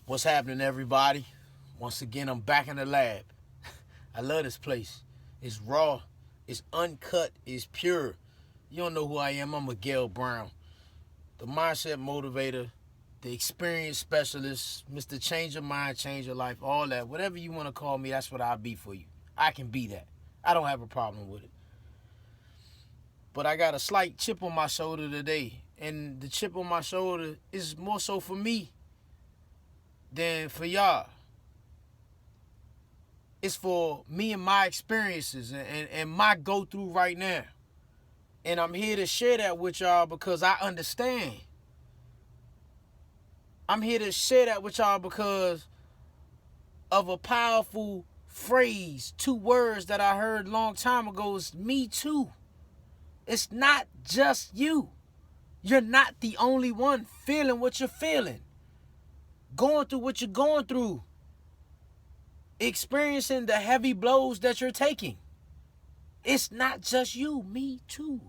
What's happening, everybody? Once again, I'm back in the lab. I love this place. It's raw, it's uncut, it's pure. You don't know who I am. I'm Miguel Brown, the mindset motivator, the experience specialist, Mr. Change Your Mind, Change Your Life, all that. Whatever you want to call me, that's what I'll be for you. I can be that. I don't have a problem with it. But I got a slight chip on my shoulder today. And the chip on my shoulder is more so for me than for y'all. It's for me and my experiences and my go through right now. And I'm here to share that with y'all because I understand. I'm here to share that with y'all because of a powerful phrase, 2 words that I heard a long time ago is me too. It's not just you. You're not the only one feeling what you're feeling, going through what you're going through, experiencing the heavy blows that you're taking. It's not just you, me too.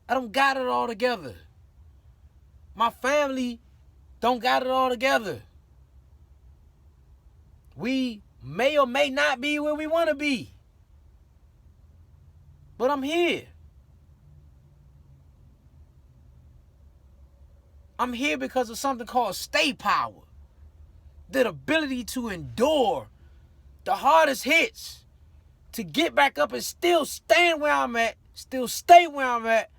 I don't got it all together. My family don't got it all together. We may or may not be where we want to be. But I'm here. I'm here because of something called stay power. The ability to endure the hardest hits, to get back up and still stand where I'm at, still stay where I'm at,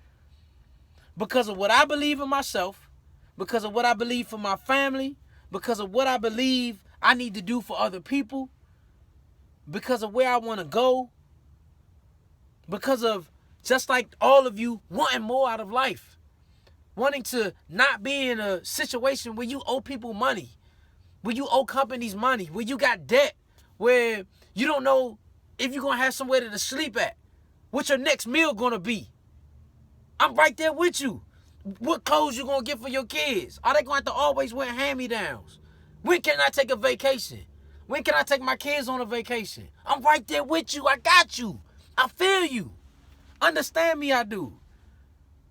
because of what I believe in myself, because of what I believe for my family, because of what I believe I need to do for other people, because of where I want to go, because of, just like all of you, wanting more out of life. Wanting to not be in a situation where you owe people money, where you owe companies money, where you got debt, where you don't know if you're going to have somewhere to sleep at, what your next meal going to be. I'm right there with you. What clothes you going to get for your kids? Are they going to have to always wear hand-me-downs? When can I take a vacation? When can I take my kids on a vacation? I'm right there with you. I got you. I feel you. Understand me, I do.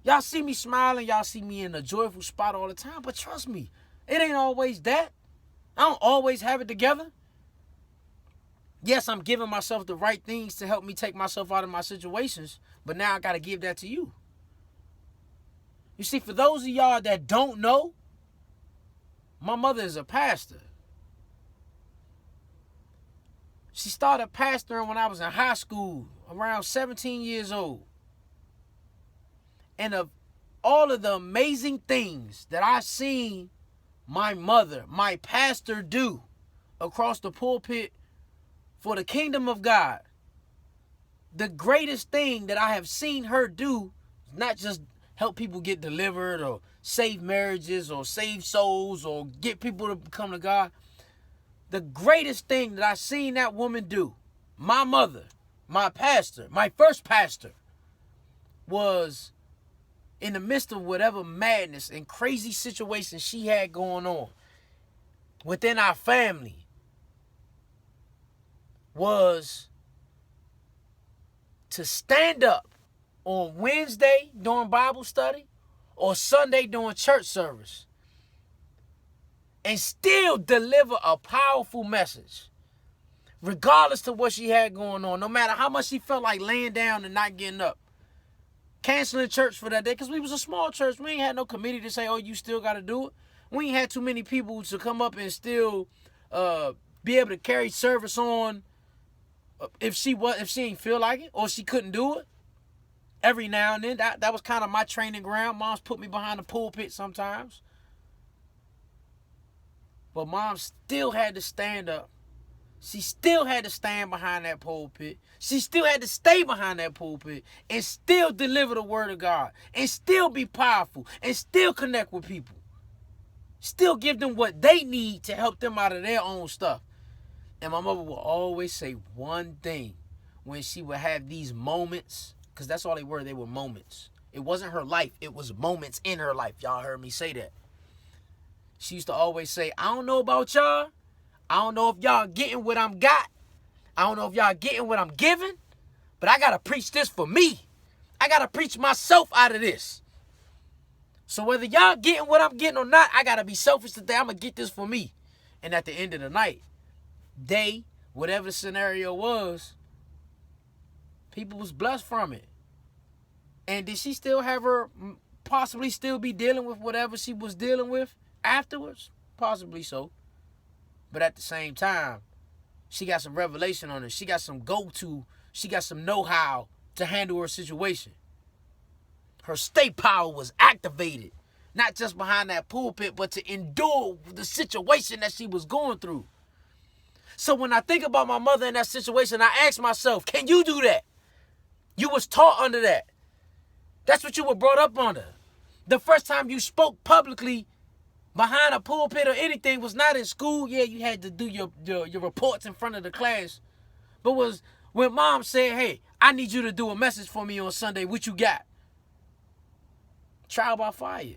Y'all see me smiling, y'all see me in a joyful spot all the time, but trust me, it ain't always that. I don't always have it together. Yes, I'm giving myself the right things to help me take myself out of my situations, but now I got to give that to you. You see, for those of y'all that don't know, my mother is a pastor. She started pastoring when I was in high school, around 17 years old. And of all of the amazing things that I've seen my mother, my pastor, do across the pulpit for the kingdom of God, the greatest thing that I have seen her do is not just help people get delivered or save marriages or save souls or get people to come to God. The greatest thing that I've seen that woman do, my mother, my pastor, my first pastor, was in the midst of whatever madness and crazy situations she had going on within our family, was to stand up on Wednesday during Bible study or Sunday during church service and still deliver a powerful message, regardless of what she had going on, no matter how much she felt like laying down and not getting up. Canceling church for that day because we was a small church. We ain't had no committee to say, oh, you still got to do it. We ain't had too many people to come up and still be able to carry service on if she ain't feel like it or she couldn't do it. Every now and then, that was kind of my training ground. Mom's put me behind the pulpit sometimes. But mom still had to stand up. She still had to stand behind that pulpit. She still had to stay behind that pulpit and still deliver the word of God and still be powerful and still connect with people. Still give them what they need to help them out of their own stuff. And my mother will always say one thing when she would have these moments, because that's all they were moments. It wasn't her life, it was moments in her life. Y'all heard me say that. She used to always say, I don't know about y'all. I don't know if y'all getting what I'm got. I don't know if y'all getting what I'm giving. But I got to preach this for me. I got to preach myself out of this. So whether y'all getting what I'm getting or not, I gotta be selfish today. I'm gonna get this for me. And at the end of the night, whatever the scenario was, people was blessed from it. And did she still have her, possibly still be dealing with whatever she was dealing with afterwards? Possibly so. But at the same time, she got some revelation on her. She got some go-to. She got some know-how to handle her situation. Her state power was activated. Not just behind that pulpit, but to endure the situation that she was going through. So when I think about my mother in that situation, I ask myself, can you do that? You was taught under that. That's what you were brought up under. The first time you spoke publicly behind a pulpit or anything was not in school. Yeah, you had to do your reports in front of the class. But was when mom said, hey, I need you to do a message for me on Sunday. What you got? Trial by fire.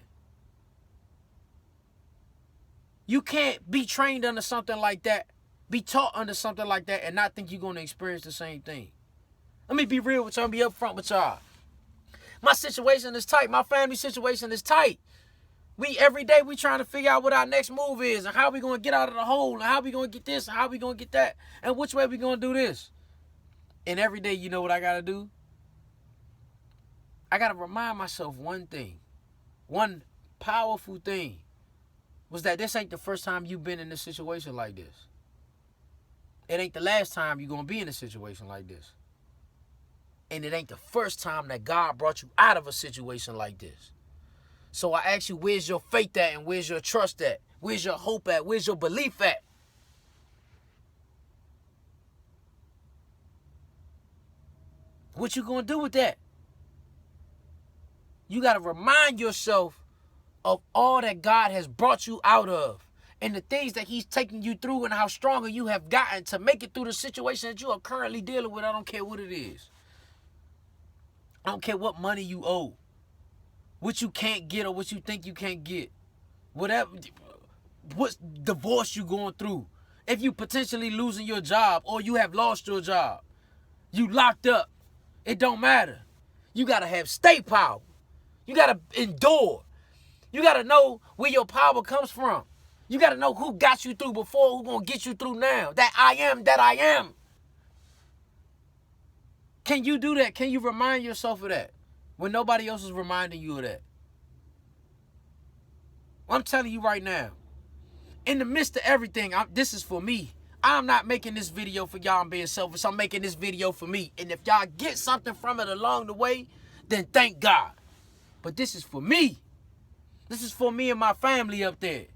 You can't be trained under something like that, be taught under something like that, and not think you're going to experience the same thing. Let me be real with y'all and be upfront with y'all. My situation is tight. My family situation is tight. Every day we trying to figure out what our next move is and how we going to get out of the hole and how we going to get this and how we going to get that and which way we going to do this. And every day, you know what I got to do? I got to remind myself one thing. One powerful thing was that this ain't the first time you've been in a situation like this. It ain't the last time you're going to be in a situation like this. And it ain't the first time that God brought you out of a situation like this. So I ask you, where's your faith at and where's your trust at? Where's your hope at? Where's your belief at? What you going to do with that? You got to remind yourself of all that God has brought you out of and the things that he's taking you through and how stronger you have gotten to make it through the situation that you are currently dealing with. I don't care what it is. I don't care what money you owe, what you can't get or what you think you can't get, whatever, what divorce you going through, if you potentially losing your job or you have lost your job, you locked up, it don't matter. You got to have state power. You got to endure. You got to know where your power comes from. You got to know who got you through before, who going to get you through now. That I am. Can you do that? Can you remind yourself of that when nobody else is reminding you of that? I'm telling you right now, in the midst of everything, this is for me. I'm not making this video for y'all and being selfish. I'm making this video for me. And if y'all get something from it along the way, then thank God. But this is for me. This is for me and my family up there.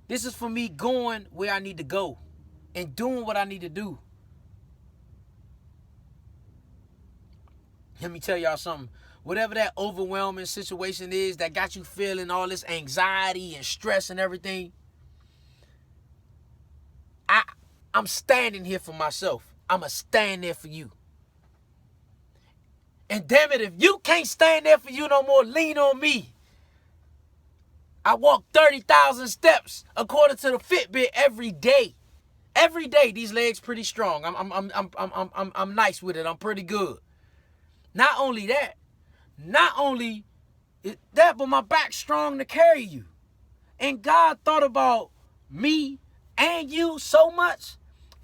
This is for me going where I need to go and doing what I need to do. Let me tell y'all something. Whatever that overwhelming situation is that got you feeling all this anxiety and stress and everything, I'm standing here for myself. I'm going to stand there for you. And damn it, if you can't stand there for you no more, lean on me. I walk 30,000 steps according to the Fitbit every day. Every day, these legs pretty strong. I'm nice with it. I'm pretty good. Not only that, but my back's strong to carry you. And God thought about me and you so much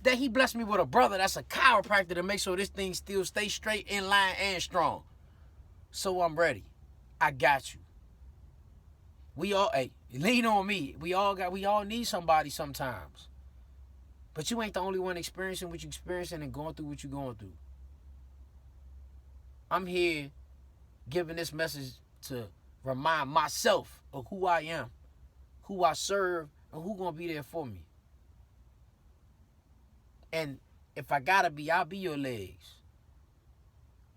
that he blessed me with a brother that's a chiropractor to make sure this thing still stays straight, in line, and strong. So I'm ready. I got you. Lean on me. We all need somebody sometimes. But you ain't the only one experiencing what you're experiencing and going through what you're going through. I'm here giving this message to remind myself of who I am, who I serve, and who's going to be there for me. And if I gotta be, I'll be your legs.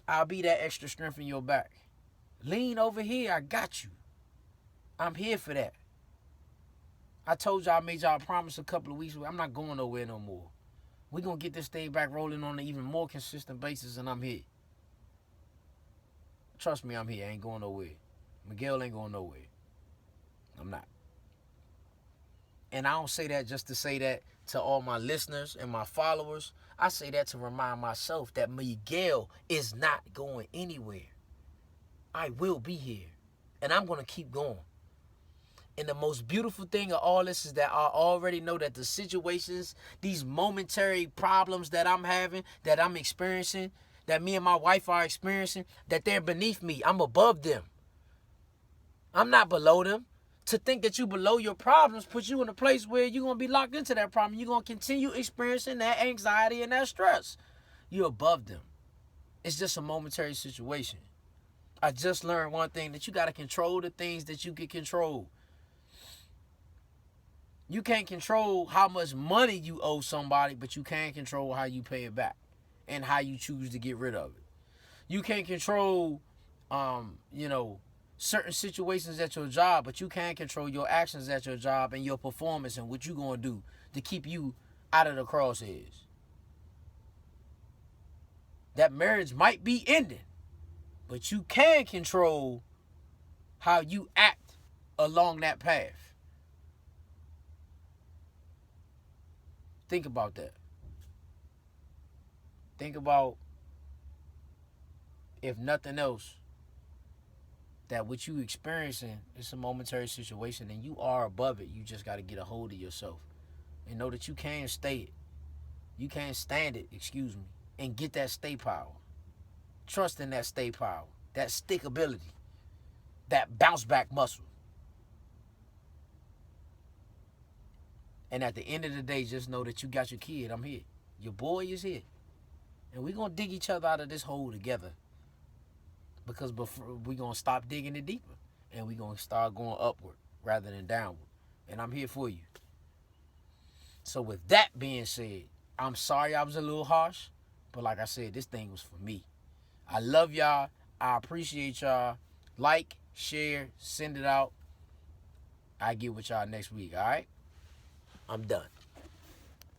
I'll be that extra strength in your back. Lean over here, I got you. I'm here for that. I told y'all, I made y'all a promise a couple of weeks ago. I'm not going nowhere no more. We're going to get this thing back rolling on an even more consistent basis, and I'm here. Trust me, I'm here. I ain't going nowhere. Miguel ain't going nowhere. I'm not. And I don't say that just to say that to all my listeners and my followers. I say that to remind myself that Miguel is not going anywhere. I will be here. And I'm going to keep going. And the most beautiful thing of all this is that I already know that the situations, these momentary problems that I'm having, that I'm experiencing, that me and my wife are experiencing, that they're beneath me. I'm above them. I'm not below them. To think that you below your problems puts you in a place where you're going to be locked into that problem. You're going to continue experiencing that anxiety and that stress. You're above them. It's just a momentary situation. I just learned one thing, that you got to control the things that you can control. You can't control how much money you owe somebody, but you can control how you pay it back and how you choose to get rid of it. You can't control, certain situations at your job, but you can control your actions at your job and your performance and what you're going to do to keep you out of the crosshairs. That marriage might be ending, but you can control how you act along that path. Think about that. Think about, if nothing else, that what you experiencing is a momentary situation and you are above it. You just got to get a hold of yourself and know that you can stay it. You can stand it, and get that stay power. Trust in that stay power, that stickability, that bounce back muscle. And at the end of the day, just know that you got your kid. I'm here. Your boy is here. And we're going to dig each other out of this hole together. Because we're going to stop digging it deeper. And we're going to start going upward rather than downward. And I'm here for you. So with that being said, I'm sorry I was a little harsh. But like I said, this thing was for me. I love y'all. I appreciate y'all. Like, share, send it out. I get with y'all next week, all right? I'm done.